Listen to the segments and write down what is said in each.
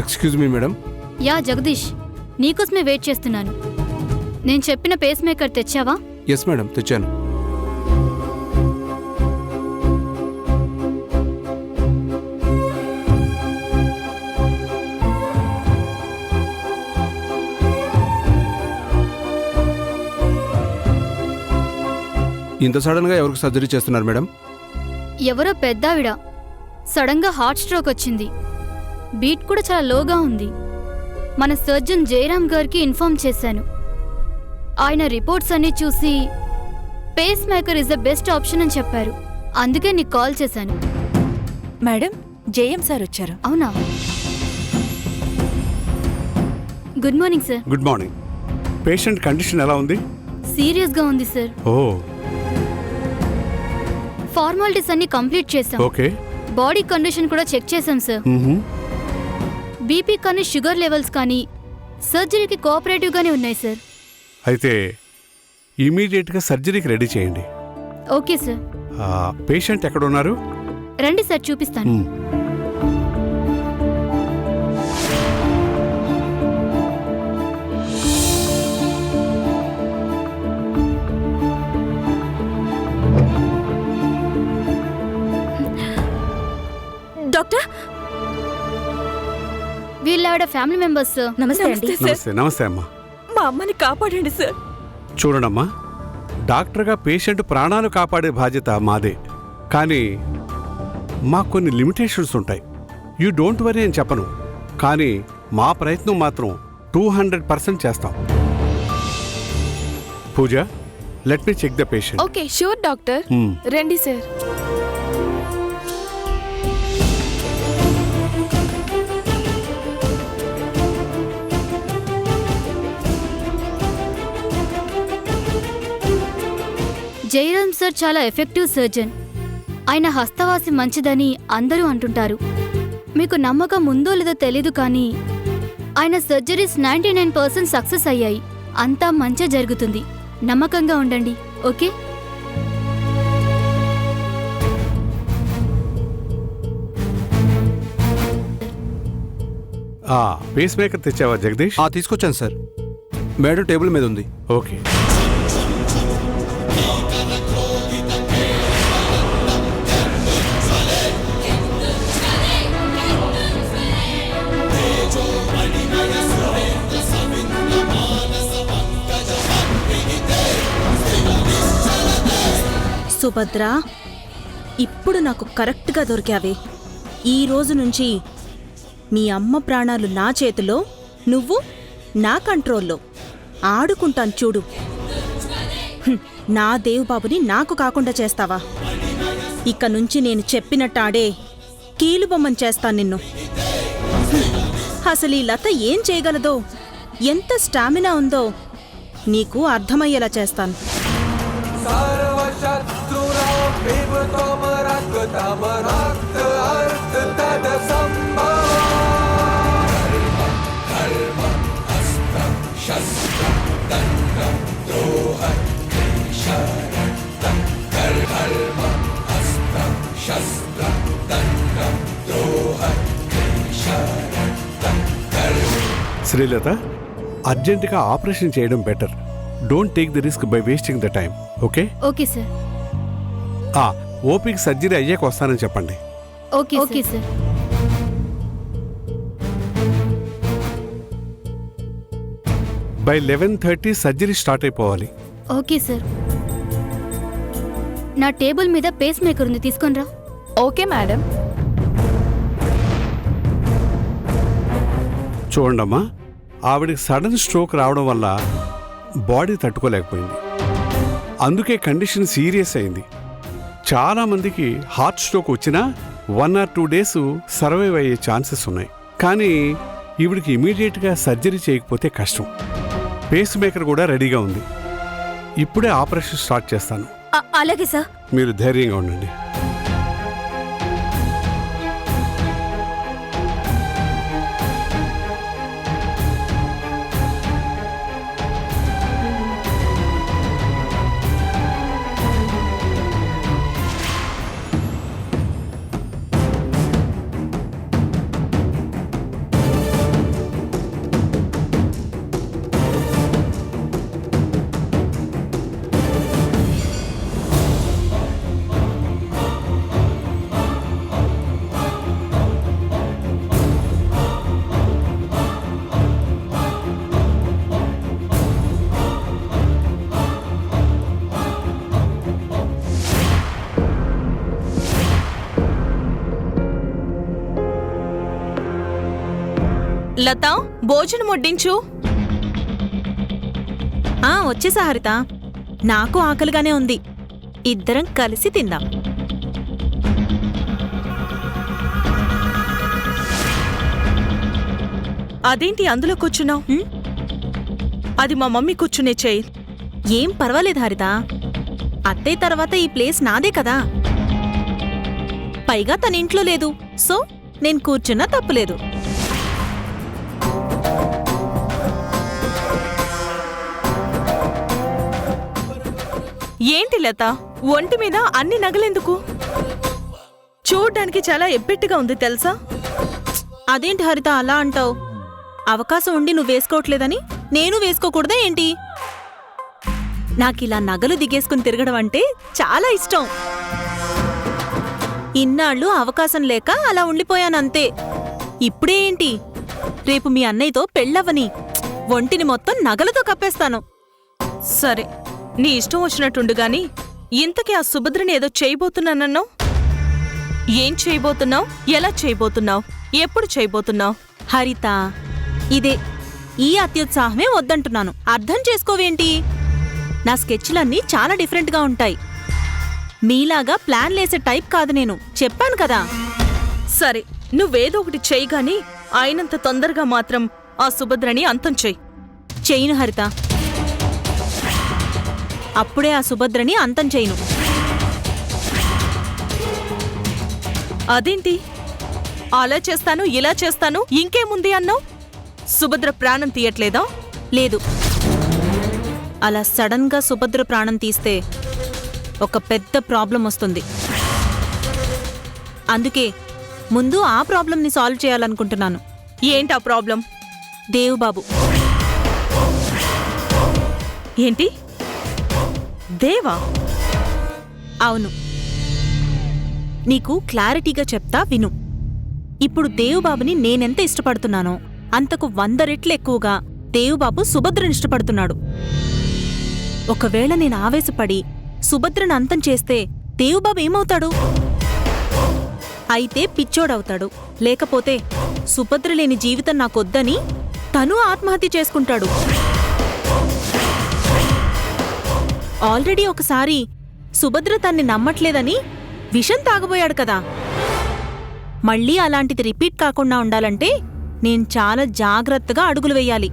Excuse me madam. Yeah Jagadish, నీకోసమే wait చేస్తున్నాను. నేను చెప్పిన పేస్ మేకర్ తెచ్చావా? ఎస్ మేడం, తెచ్చాను. ఇంత సడన్గా ఎవరికి సర్జరీ చేస్తున్నారు మేడం? ఎవరో పెద్దావిడ సడన్గా హార్ట్ స్ట్రోక్ వచ్చింది. బీట్ కూడా చాలా లోగా ఉంది. మన సర్జన్ జయరామ్ గారికి ఇన్ఫార్మ్ చేశాను. ఆయన రిపోర్ట్స్ అన్నీ చూసి pacemaker is the best option అని చెప్పారు. అందుకే నీకు కాల్ చేశాను. మేడం, జేఎం సార్ వచ్చారు. అవునా? Good morning sir. Good morning. Patient condition ఎలా ఉంది? సీరియస్గా ఉంది సార్. ఓ, ఫార్మాలిటీస్ అన్ని కంప్లీట్ చేశాం. ఓకే. బాడీ కండిషన్ కూడా చెక్ చేశాం సార్. బీపీ కానీ షుగర్ లెవెల్స్ కానీ సర్జరీకి కోఆపరేటివ్ గానే ఉన్నాయి సార్. అయితే ఇమీడియట్గా సర్జరీకి రెడీ చేయండి. Okay sir. పేషెంట్ ఎక్కడ ఉన్నారు? రండి సార్, చూపిస్తాను. డాక్టర్, వీళ్ళ ఫ్యామిలీ మెంబర్స్ సార్. నమస్తే అండి. నమస్తే. నమస్తే అమ్మా. మా అమ్మని కాపాడండి సార్. చూడండమ్మా, డాక్టర్గా పేషెంట్ ప్రాణాలు కాపాడే బాధ్యత మాదే. కానీ మాకు కొన్ని లిమిటేషన్స్ ఉంటాయి. యూ డోంట్ వరీ అని చెప్పను, కానీ మా ప్రయత్నం మాత్రం 200% చేస్తాం. Pooja, let me check the patient. Okay, sure doctor. రండి సార్. జయరామ్ సార్ చాలా ఎఫెక్టివ్ సర్జన్. ఆయన హస్తవాసి మంచిదని అందరూ అంటుంటారు. మీకు నమ్మకం ఉందో లేదో తెలీదు, కానీ ఆయన సర్జరీస్ 99% సక్సెస్ అయ్యాయి. అంతా మంచి జరుగుతుంది. నమ్మకంగా ఉండండి, ఓకే? పేస్ మేకర్ తెచ్చావా జగదీష్? తీసుకొచ్చాను సార్. మేడం టేబుల్ మీద ఉంది. ఓకే. సుభద్ర, ఇప్పుడు నాకు కరెక్ట్గా దొరికావే. ఈ రోజు నుంచి మీ అమ్మ ప్రాణాలు నా చేతిలో, నువ్వు నా కంట్రోల్లో. ఆడుకుంటాను చూడు. నా దేవుబాబుని నాకు కాకుండా చేస్తావా? ఇక నుంచి నేను చెప్పినట్టాడే కీలుబొమ్మని చేస్తాను నిన్ను. అసలు ఈ లత ఏం చేయగలదో, ఎంత స్టామినా ఉందో నీకు అర్థమయ్యేలా చేస్తాను. శ్రీలత, అర్జెంటుగా ఆపరేషన్ చేయడం better. Don't take the risk by wasting the time. Okay? Okay sir. ఓపీకి సర్జరీ అయ్యాక వస్తానని చెప్పండి. Okay okay sir. By 11:30 surgery start అయిపోవాలి. Okay sir. నా టేబుల్ మీద పేస్ మేకర్ ఉంది, తీసుకొనిరా. Okay madam. చూడండమ్మా, ఆవిడకి సడన్ స్ట్రోక్ రావడం వల్ల బాడీ తట్టుకోలేకపోయింది. అందుకే కండిషన్ సీరియస్ అయింది. చాలామందికి హార్ట్ స్ట్రోక్ వచ్చినా 1 or 2 days సర్వైవ్ అయ్యే ఛాన్సెస్ ఉన్నాయి. కానీ ఈవిడికి ఇమీడియట్గా సర్జరీ చేయకపోతే కష్టం. పేస్ మేకర్ కూడా రెడీగా ఉంది. ఇప్పుడే ఆపరేషన్ స్టార్ట్ చేస్తాను. అలాగే సార్. మీరు ధైర్యంగా ఉండండి. లత, భోజనం వడ్డించు. వచ్చేసా హరిత. నాకు ఆకలిగానే ఉంది. ఇద్దరం కలిసి తిందాం. అదేంటి అందులో కూర్చున్నావు? అది మా మమ్మీ కూర్చునే చైర్. ఏం పర్వాలేదు హరిత. అత్తయ్య తర్వాత ఈ ప్లేస్ నాదే కదా. పైగా తన ఇంట్లో లేదు, సో నేను కూర్చున్నా తప్పులేదు. ఏంటి లత, ఒంటి మీద అన్ని నగలెందుకు? చూడ్డానికి చాలా ఎబ్బెట్టుగా ఉంది తెలుసా? అదేంటి హరిత అలా అంటావు? అవకాశం ఉండి నువ్వు వేసుకోవట్లేదని నేను వేసుకోకూడదా ఏంటి? నాకిలా నగలు దిగేసుకుని తిరగడం అంటే చాలా ఇష్టం. ఇన్నాళ్ళు అవకాశం లేక అలా ఉండిపోయానంతే. ఇప్పుడే ఏంటి, రేపు మీ అన్నయ్యతో పెళ్ళవని ఒంటిని మొత్తం నగలతో కప్పేస్తాను. సరే, నీ ఇష్టం వచ్చినట్టుండు గాని ఇంతకీ ఆ సుభద్రని ఏదో చేయబోతున్నానన్నావు. ఏం చేయబోతున్నావు? ఎలా చేయబోతున్నావు? ఎప్పుడు చేయబోతున్నావు? హరిత, ఇదే ఈ అత్యుత్సాహమే వద్దంటున్నాను. అర్థం చేసుకోవేంటి? నా స్కెచ్లన్నీ చాలా డిఫరెంట్గా ఉంటాయి. మీలాగా ప్లాన్లేసే టైప్ కాదు నేను, చెప్పాను కదా. సరే, నువ్వేదో ఒకటి చెయ్యి గాని అయినంత తొందరగా మాత్రం ఆ సుభద్రని అంతం చెయ్యి. చెయ్యను హరిత. అప్పుడే ఆ సుభద్రని అంతం చేయను. అదేంటి అలా చేస్తాను ఇలా చేస్తాను ఇంకేముంది అన్నావు? సుభద్ర ప్రాణం తీయట్లేదా? లేదు, అలా సడన్గా సుభద్ర ప్రాణం తీస్తే ఒక పెద్ద ప్రాబ్లం వస్తుంది. అందుకే ముందు ఆ ప్రాబ్లంని సాల్వ్ చేయాలనుకుంటున్నాను. ఏంటా ప్రాబ్లం? దేవుబాబు. ఏంటి? దేవా? అవును, నీకు క్లారిటీగా చెప్తా విను. ఇప్పుడు దేవుబాబుని నేనెంత ఇష్టపడుతున్నానో అంతకు 100 రెట్లు ఎక్కువగా దేవుబాబు సుభద్రని ఇష్టపడుతున్నాడు. ఒకవేళ నేను ఆవేశపడి సుభద్రను అంతం చేస్తే దేవుబాబు ఏమవుతాడు? అయితే పిచ్చోడవుతాడు, లేకపోతే సుభద్ర లేని జీవితం నాకొద్దని తను ఆత్మహత్య చేసుకుంటాడు. ఆల్రెడీ ఒకసారి సుభద్ర తన్ని నమ్మట్లేదని విషం తాగబోయాడు కదా. మళ్ళీ అలాంటిది రిపీట్ కాకుండా ఉండాలంటే నేను చాలా జాగ్రత్తగా అడుగులు వెయ్యాలి.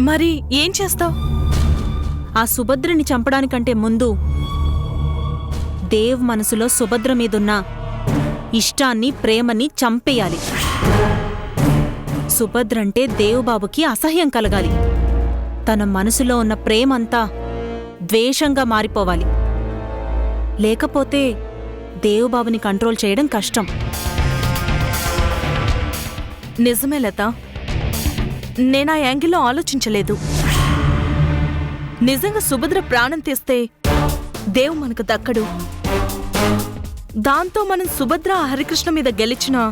మరి ఏం చేస్తావు? ఆ సుభద్రని చంపడానికంటే ముందు దేవ్ మనసులో సుభద్ర మీదున్న ఇష్టాన్ని, ప్రేమని చంపేయాలి. సుభద్రంటే దేవుబాబుకి అసహ్యం కలగాలి. తన మనసులో ఉన్న ప్రేమంతా ద్వేషంగా మారిపోవాలి. లేకపోతే దేవుబాబుని కంట్రోల్ చేయడం కష్టం. నిజమే లత, నేనా యాంగిల్లో ఆలోచించలేదు. నిజంగా సుభద్ర ప్రాణం తీస్తే దేవు మనకు దక్కడు. దాంతో మనం సుభద్ర హరికృష్ణ మీద గెలిచినా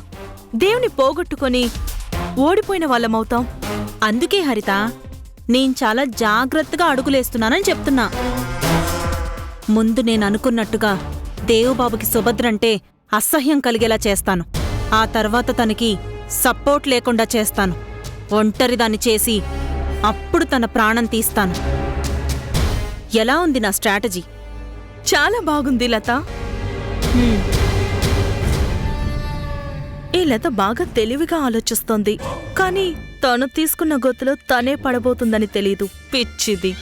దేవుని పోగొట్టుకొని ఓడిపోయిన వాళ్ళమవుతాం. అందుకే హరిత, నేను చాలా జాగ్రత్తగా అడుగులేస్తున్నానని చెప్తున్నా. ముందు నేను అనుకున్నట్టుగా దేవుబాబుకి సుభద్రంటే అసహ్యం కలిగేలా చేస్తాను. ఆ తర్వాత తనకి సపోర్ట్ లేకుండా చేస్తాను. ఒంటరిదాన్ని చేసి అప్పుడు తన ప్రాణం తీస్తాను. ఎలా ఉంది నా స్ట్రాటజీ? చాలా బాగుంది లత. ఈ లత బాగా తెలివిగా ఆలోచిస్తోంది, కానీ తను తీసుకున్న గొత్తులో తనే పడబోతుందని తెలీదు. పిచ్చిది.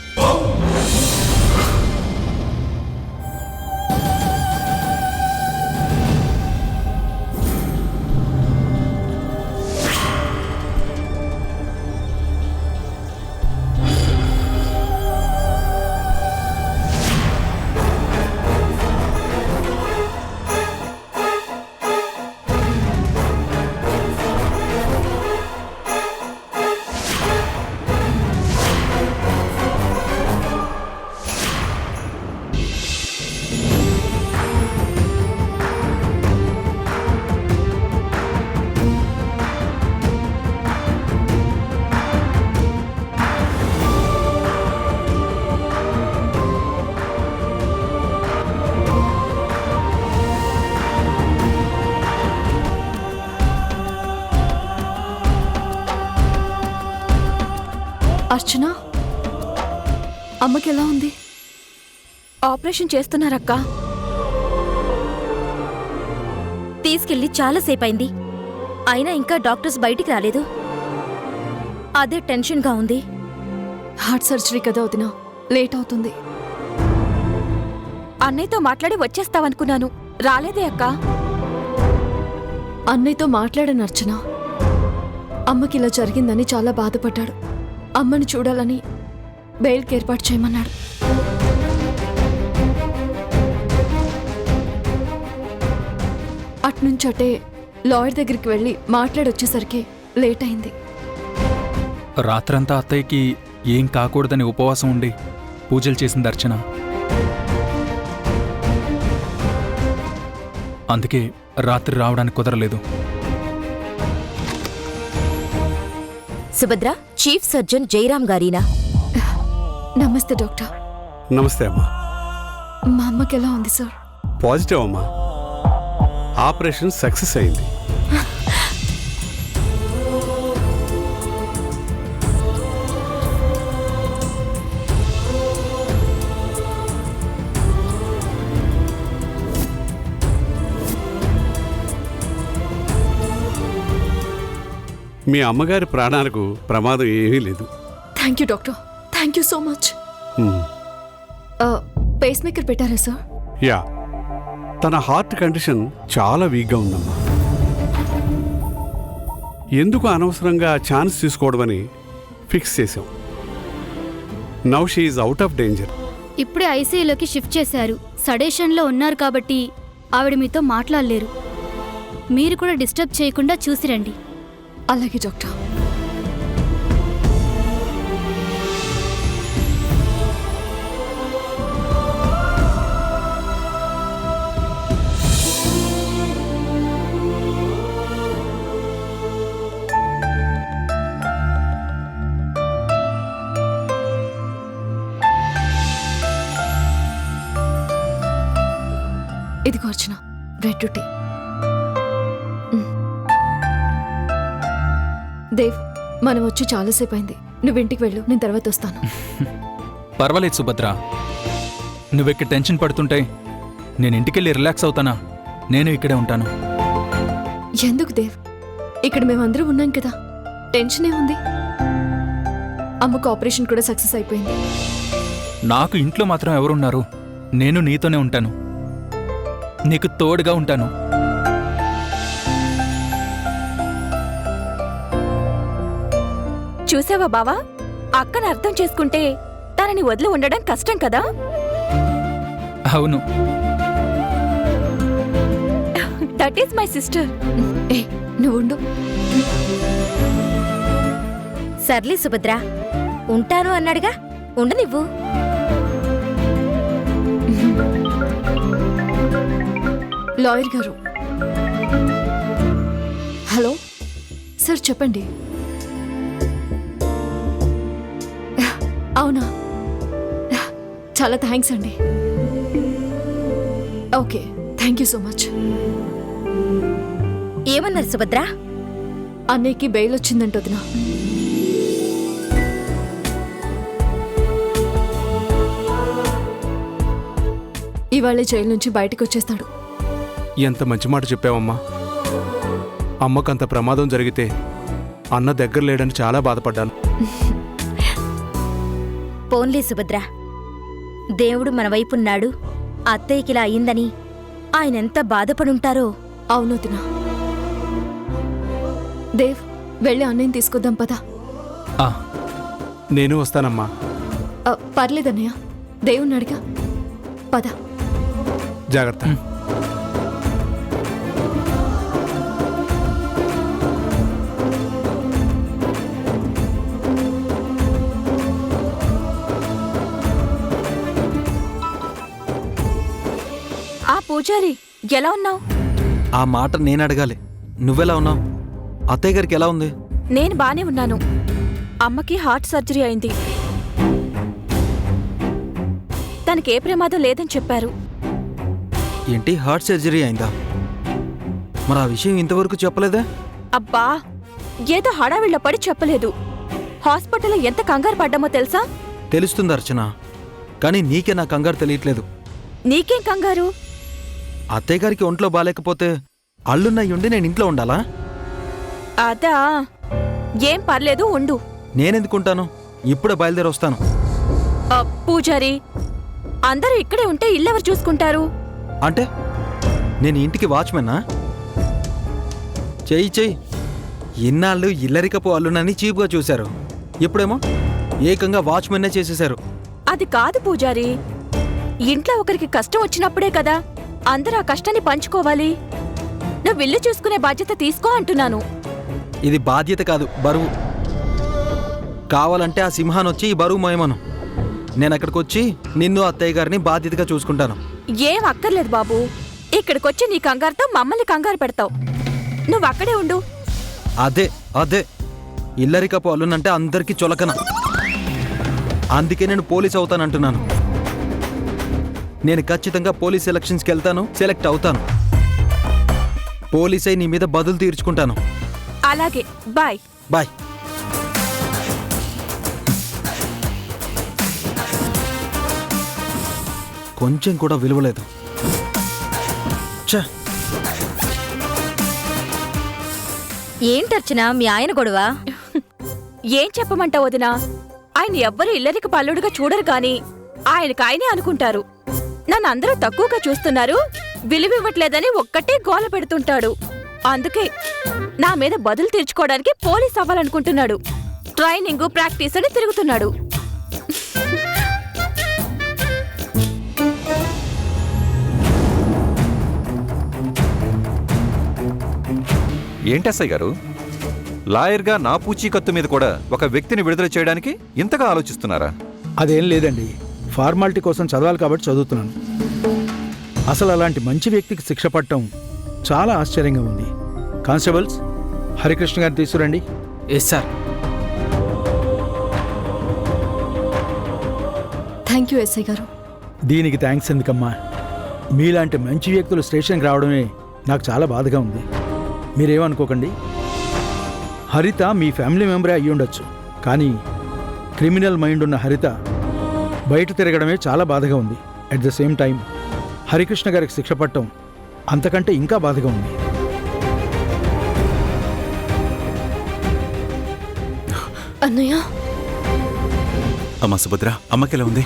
అర్చన అమ్మకి ఎలా ఉంది? ఆపరేషన్ చేస్తున్నారక్క. తీసుకెళ్లి చాలాసేపు అయింది, అయినా ఇంకా డాక్టర్స్ బయటికి రాలేదు. అదే టెన్షన్గా ఉంది. హార్ట్ సర్జరీ కదా వదినా, లేట్ అవుతుంది. అన్నయ్యతో మాట్లాడి వచ్చేస్తావనుకున్నాను, రాలేదే అక్క. అన్నయ్యతో మాట్లాడాను అర్చన. అమ్మకి ఇలా జరిగిందని చాలా బాధపడ్డాడు. అమ్మని చూడాలని బెయిల్కి ఏర్పాటు చేయమన్నాడు. అట్నుంచటే లాయర్ దగ్గరికి వెళ్ళి మాట్లాడొచ్చేసరికి లేట్ అయింది. రాత్రంతా అత్తయ్యకి ఏం కాకూడదని ఉపవాసం ఉండి పూజలు చేసింది అర్చన. అందుకే రాత్రి రావడానికి కుదరలేదు. సుభద్ర, చీఫ్ సర్జన్ జయరాం గారీనా? నమస్తే డాక్టర్. నమస్తే అమ్మా. మా అమ్మకి ఎలా ఉంది సార్? పాజిటివ్ అమ్మా. ఆపరేషన్ సక్సెస్ అయింది. మీ అమ్మగారి ప్రాణాలకు ప్రమాదం ఏమీ లేదు. Thank you doctor, thank you so much. Hmm. Pacemaker పెట్టారా సార్? యా, తన హార్ట్ కండిషన్ చాలా వీక్గా ఉందమ్మా. ఎందుకు అనవసరంగా ఛాన్స్ తీసుకోవడమని ఫిక్స్ చేశాం. Now she is out of danger. ఇప్పుడే ఐసీయూలోకి షిఫ్ట్ చేశారు. సడేషన్లో ఉన్నారు కాబట్టి ఆవిడ మీతో మాట్లాడలేరు. మీరు కూడా డిస్టర్బ్ చేయకుండా చూసిరండి. అలాగే డాక్టర్. ఇదిగో అర్చన, బ్రెడ్ టీ. దేవ్, మనం వచ్చి చాలాసేపు అయింది. నువ్వు ఇంటికి వెళ్ళు, నేను తర్వాత వస్తాను. పర్వాలేదు సుభద్ర, నువ్వెక్కడ టెన్షన్ పడుతుంటే నేను ఇంటికెళ్ళి రిలాక్స్ అవుతానా? నేను ఇక్కడే ఉంటాను. ఎందుకు దేవ్, ఇక్కడ మేమందరం ఉన్నాం కదా, టెన్షన్ ఏముంది? అమ్మకు ఆపరేషన్ కూడా సక్సెస్ అయిపోయింది. నాకు ఇంట్లో మాత్రం ఎవరున్నారు? నేను నీతోనే ఉంటాను, నీకు తోడుగా ఉంటాను. చూసావా బావా, అక్కను అర్థం చేసుకుంటే తనని వదిలి ఉండడం కష్టం కదా. అవును, దట్ ఈస్ మై సిస్టర్. ఏ, నువ్వు ఉండు. సర్లే సుభద్ర, ఉంటాను అన్నాడుగా, ఉండనివ్వు. లాయర్ గారు. హలో సార్, చెప్పండి. అవునా, చాలా థ్యాంక్స్ అండి. Okay, thank you so much. ఏమన్నారు సుభద్ర? అన్నయ్యకి బెయిల్ వచ్చిందంట వదినా. ఇవాళే జైలు నుంచి బయటకు వచ్చేస్తాడు. ఎంత మంచి మాట చెప్పావమ్మా. అమ్మకంత ప్రమాదం జరిగితే అన్న దగ్గర లేడని చాలా బాధపడ్డాను. పోన్లే సుభద్ర, దేవుడు మన వైపున్నాడు. అత్తయ్యకిలా అయిందని ఆయనెంత బాధపడుంటారో. అవును వదినా. దేవ్, వెళ్ళి అన్నయ్యని తీసుకొద్దాం పదా. నేను వస్తానమ్మా. పర్లేదన్నయ్య, దేవుణ్ణడిగా. పద. జాగ్రత్త. పూజారి, ఎలా ఉన్నావు? ఆ మాట నేను అడగాలి. నువ్వెలా ఉన్నావు? అత్తయ్య గారికి ఎలా ఉంది? నేను బానే ఉన్నాను. అమ్మకి హార్ట్ సర్జరీ అయింది. తనకే ప్రమాదం లేదని చెప్పారు. ఏంటి, హార్ట్ సర్జరీ అయిందా? మరి ఆ విషయం ఇంతవరకు చెప్పలేదా? అబ్బా, ఏదో హడావిళ్ళ పడి చెప్పలేదు. హాస్పిటల్లో ఎంత కంగారు పడ్డామో తెలుసా? తెలుస్తుంది అర్చన, కానీ నీకే నా కంగారు తెలియట్లేదు. నీకేం కంగారు? అత్తయ్య గారికి ఒంట్లో బాలేకపోతే అల్లున్నయ్యుండి నేను ఇంట్లో ఉండాలా? అదా, ఏం పర్లేదు, ఉండు. నేనెందుకుంటాను? ఇప్పుడే బయలుదేరి వస్తాను. పూజారి, అందరూ ఇక్కడే ఉంటే ఇల్లెవరు చూసుకుంటారు? అంటే నేను ఇంటికి వాచ్మెన్నా? చెయ్యి. ఇన్నాళ్ళు ఇల్లరికపు అల్లునని చీప్గా చూశారు, ఇప్పుడేమో ఏకంగా వాచ్మెన్నే చేసేశారు. అది కాదు పూజారి, ఇంట్లో ఒకరికి కష్టం వచ్చినప్పుడే కదా అందరూ ఆ కష్టాన్ని పంచుకోవాలి. నువ్వు ఇల్లు చూసుకునే బాధ్యత తీసుకో అంటున్నాను. ఇది బాధ్యత కాదు, బరువు. కావాలంటే ఆ సింహానొచ్చి ఈ బరువు మోయమను. నేను అక్కడికొచ్చి నిన్ను అత్తయ్య గారిని బాధ్యతగా చూసుకుంటాను. ఏం అక్కర్లేదు బాబు, ఇక్కడికొచ్చి నీ కంగారుతో మమ్మల్ని కంగారు పెడతావు. నువ్వు అక్కడే ఉండు. అదే ఇల్లరికపు అల్లునంటే అందరికీ చులకన. అందుకే నేను పోలీస్ అవుతానంటున్నాను. నేను ఖచ్చితంగా పోలీస్ సెలక్షన్స్కి వెళ్తాను, సెలెక్ట్ అవుతాను. పోలీస్ అయి నీ మీద బదులు తీర్చుకుంటాను. అలాగే, బాయ్. బాయ్. కొంచెం కూడా విలువలేదు. ఛ! ఏంటర్చన మీ ఆయన గొడవ? ఏం చెప్పమంటావు వదినా? ఆయన ఎవ్వరూ ఇల్లరికి పల్లుడుగా చూడరు గాని ఆయనకు ఆయనే అనుకుంటారు. నన్ను అందరూ తక్కువగా చూస్తున్నారు, విలువివ్వట్లేదని ఒక్కటే గోల పెడుతుంటాడు. అందుకే నా మీద బదులు తీర్చుకోవడానికి పోలీస్ అవ్వాలనుకుంటున్నాడు. ట్రైనింగ్, ప్రాక్టీస్ అని తిరుగుతున్నాడు. ఏంటి ఎస్ఐ గారు, లాయర్గా నా పూచీకత్తు మీద కూడా ఒక వ్యక్తిని విడుదల చేయడానికి ఇంతగా ఆలోచిస్తున్నారా? అదేం లేదండి, ఫార్మాలిటీ కోసం చదవాలి కాబట్టి చదువుతున్నాను. అసలు అలాంటి మంచి వ్యక్తికి శిక్ష పడటం చాలా ఆశ్చర్యంగా ఉంది. కానిస్టేబుల్స్, హరికృష్ణ గారిని తీసుకురండి. Yes sir. Thank you SI గారు. దీనికి థ్యాంక్స్ ఎందుకమ్మా? మీలాంటి మంచి వ్యక్తులు స్టేషన్కి రావడమే నాకు చాలా బాధగా ఉంది. మీరేమనుకోకండి. హరిత మీ ఫ్యామిలీ మెంబరే అయ్యి ఉండొచ్చు, కానీ క్రిమినల్ మైండ్ ఉన్న హరిత బయట తిరగడమే చాలా బాధగా ఉంది. At the same time Harikrishna గారికి శిక్ష పడటం అంతకంటే ఇంకా బాధగా ఉంది. అన్నయ్య, అమ్మా సుభద్ర, అమ్మకెలా ఉంది?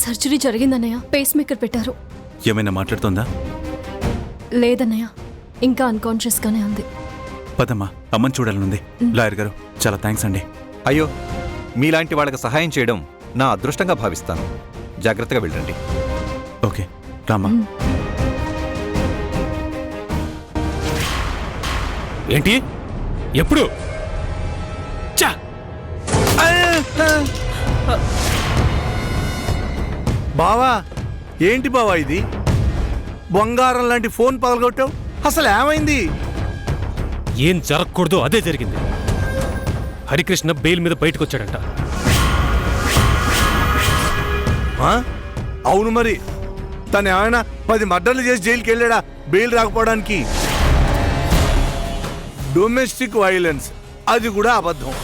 సర్జరీ జరిగిందన్నయ్య, పేస్ మేకర్ పెట్టారు. ఏమైనా మాట్లాడుతుందా? లేదన్నయ్య, ఇంకా అన్కాన్షియస్ గానే ఉంది. పదమ్మా, అమ్మని చూడాలనుంది. లాయర్ గారు, చాలా థ్యాంక్స్ అండి. అయ్యో, మీలాంటి వాళ్ళకి సహాయం చేయడం నా అదృష్టంగా భావిస్తాను. జాగ్రత్తగా వెళ్ళండి. ఓకే, రామా. ఏంటి? ఎప్పుడు? బావా, ఏంటి బావా ఇది? బంగారం లాంటి ఫోన్ పగలగొట్టావు, అసలు ఏమైంది? ఏం జరగకూడదు అదే జరిగింది. హరికృష్ణ బెయిల్ మీద బయటకు వచ్చాడంట. అవును, మరి తను ఏమైనా 10 మర్డర్లు చేసి జైలుకి వెళ్ళాడా బెయిల్ రాకపోవడానికి? డొమెస్టిక్ వైలెన్స్, అది కూడా అబద్ధం.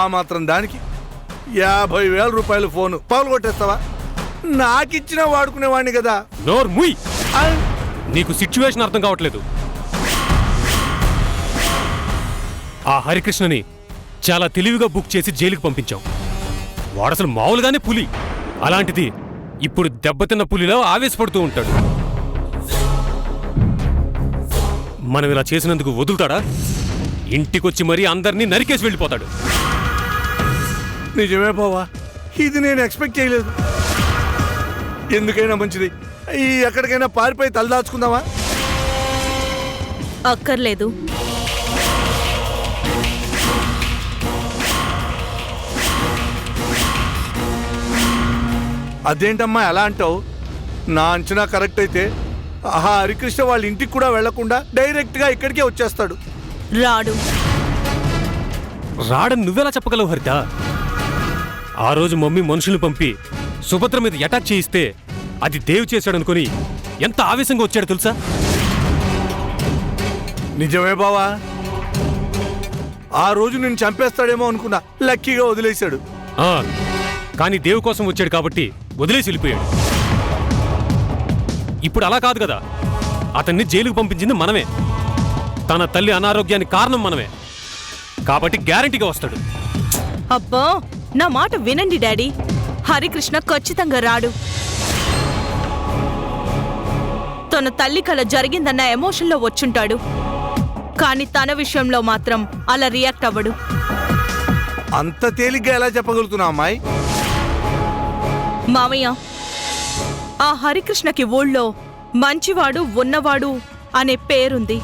ఆ మాత్రం దానికి 50,000 రూపాయల ఫోను పగలగొట్టేస్తావా? నాకిచ్చినా వాడుకునేవాడిని కదా. నోర్ ముయ్, నీకు సిచ్యువేషన్ అర్థం కావట్లేదు. ఆ హరికృష్ణని చాలా తెలివిగా బుక్ చేసి జైలుకి పంపించాం. వాడసలు మామూలుగానే పులి, అలాంటిది ఇప్పుడు దెబ్బతిన్న పులిలో ఆవేశపడుతూ ఉంటాడు. మనం ఇలా చేసినందుకు వదులుతాడా? ఇంటికొచ్చి మరీ అందరినీ నరికేసి వెళ్ళిపోతాడు. నిజమే బావా, ఇది నేను ఎక్స్పెక్ట్ చేయలేదు. ఎందుకైనా మంచిది ఎక్కడికైనా పారిపోయి తలదాచుకుందామా? అక్కర్లేదు. అదేంటమ్మా ఎలా అంటావు? నా అంచనా కరెక్ట్ అయితే హరికృష్ణ వాళ్ళ ఇంటికి కూడా వెళ్లకుండా డైరెక్ట్గా ఇక్కడికే వచ్చేస్తాడు. రాడని నువ్వెలా చెప్పగలవు హరిత? ఆ రోజు మమ్మీ మనుషుల్ని పంపి సుభద్ర మీద అటాక్ చేయిస్తే అది దేవ్ చేశాడనుకుని ఎంత ఆవేశంగా వచ్చాడో తెలుసా? నిజమే బావా, ఆ రోజు నేను చంపేస్తాడేమో అనుకున్నా, లక్కీగా వదిలేశాడు. ఆ, కానీ దేవు కోసం వచ్చాడు కాబట్టి వదిలేసి వెళ్ళిపోయాడు. ఇప్పుడు అలా కాదు కదా, అతన్ని జైలుకు పంపించింది మనమే. తన తల్లి అనారోగ్యానికి కారణం మనమే కాబట్టి గ్యారంటీగా వస్తాడు. అబ్బా, నా మాట వినండి డాడీ. హరికృష్ణ ఖచ్చితంగా రాడు. తన తల్లి కల జరిగిందన్న ఎమోషన్లో వచ్చుంటాడు, కానీ తన విషయంలో మాత్రం అలా రియాక్ట్ అవ్వడు. అంత తేలిగ్గా ఎలా చెప్పగలుగుతున్నావు అమ్మాయి? మామయ్య, ఆ హరికృష్ణకి ఊళ్ళో మంచివాడు ఉన్నవాడు అనే పేరుంది.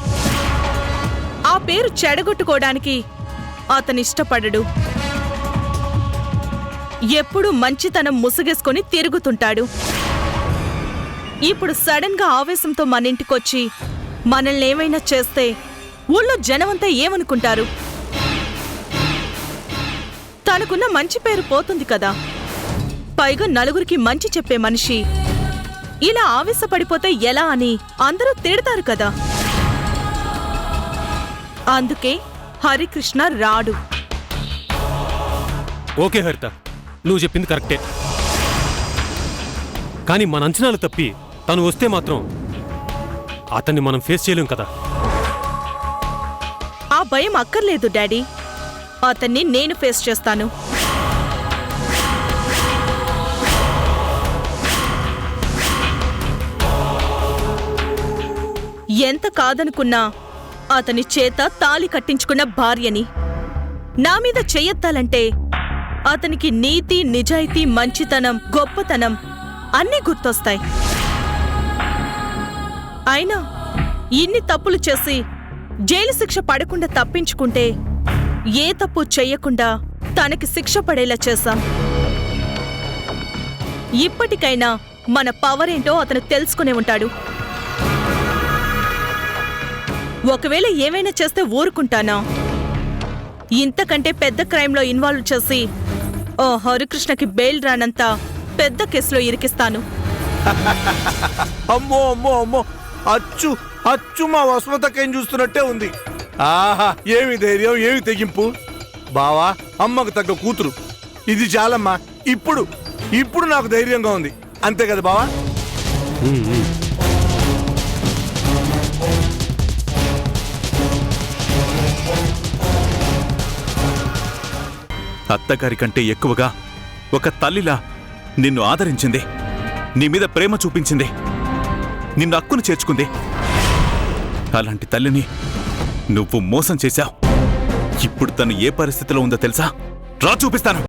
ఆ పేరు చెడగొట్టుకోవడానికి అతనిష్టపడడు. ఎప్పుడూ మంచితనం ముసుగేసుకొని తిరుగుతుంటాడు. ఇప్పుడు సడన్ గా ఆవేశంతో మన ఇంటికొచ్చి మనల్ని ఏమైనా చేస్తే ఊళ్ళో జనమంతా ఏమనుకుంటారు? తనకున్న మంచి పేరు పోతుంది కదా. పైగా నలుగురికి మంచి చెప్పే మనిషి ఇలా ఆవేశపడిపోతే ఎలా అని అందరూ తిడతారు కదా. అందుకే హరికృష్ణ రాడు. ఓకే హరిత, నువ్వు చెప్పింది కరెక్టే. కానీ మన అంచనాలు తప్పి తను వస్తే మాత్రం అతన్ని మనం ఫేస్ చేయలేం కదా. ఆ భయం అక్కర్లేదు డాడీ, అతన్ని నేను ఫేస్ చేస్తాను. ఎంత కాదనుకున్నా అతని చేత తాళి కట్టించుకున్న భార్యని. నా మీద చెయ్యెత్తాలంటే అతనికి నీతి, నిజాయితీ, మంచితనం, గొప్పతనం అన్నీ గుర్తొస్తాయి. అయినా ఇన్ని తప్పులు చేసి జైలు శిక్ష పడకుండా తప్పించుకుంటే ఏ తప్పు చెయ్యకుండా తనకి శిక్ష పడేలా చేశాం. ఇప్పటికైనా మన పవర్ ఏంటో అతను తెలుసుకునే ఉంటాడు. ఒకవేళ ఏమైనా చేస్తే ఊరుకుంటానా? ఇంతకంటే పెద్ద క్రైమ్లో ఇన్వాల్వ్ చేసి ఓ హరికృష్ణకి బెయిల్ రానంత పెద్ద కేసులో ఇరికిస్తాను. అమ్మో అమ్మో అమ్మో, అచ్చు అచ్చు మా వసుమతకేం చూస్తున్నట్టే ఉంది. ఆహా, ఏమి ధైర్యం, ఏమి తెగింపు. బావా, అమ్మకు తగ్గ కూతురు. ఇది చాలమ్మా. ఇప్పుడు నాకు ధైర్యంగా ఉంది. అంతే కదా బావా? అత్తగారి కంటే ఎక్కువగా ఒక తల్లిలా నిన్ను ఆదరించింది, నీ మీద ప్రేమ చూపించింది, నిన్ను అక్కును చేర్చుకుంది. అలాంటి తల్లిని నువ్వు మోసం చేశావు. ఇప్పుడు తను ఏ పరిస్థితిలో ఉందో తెలుసా? రా చూపిస్తాను.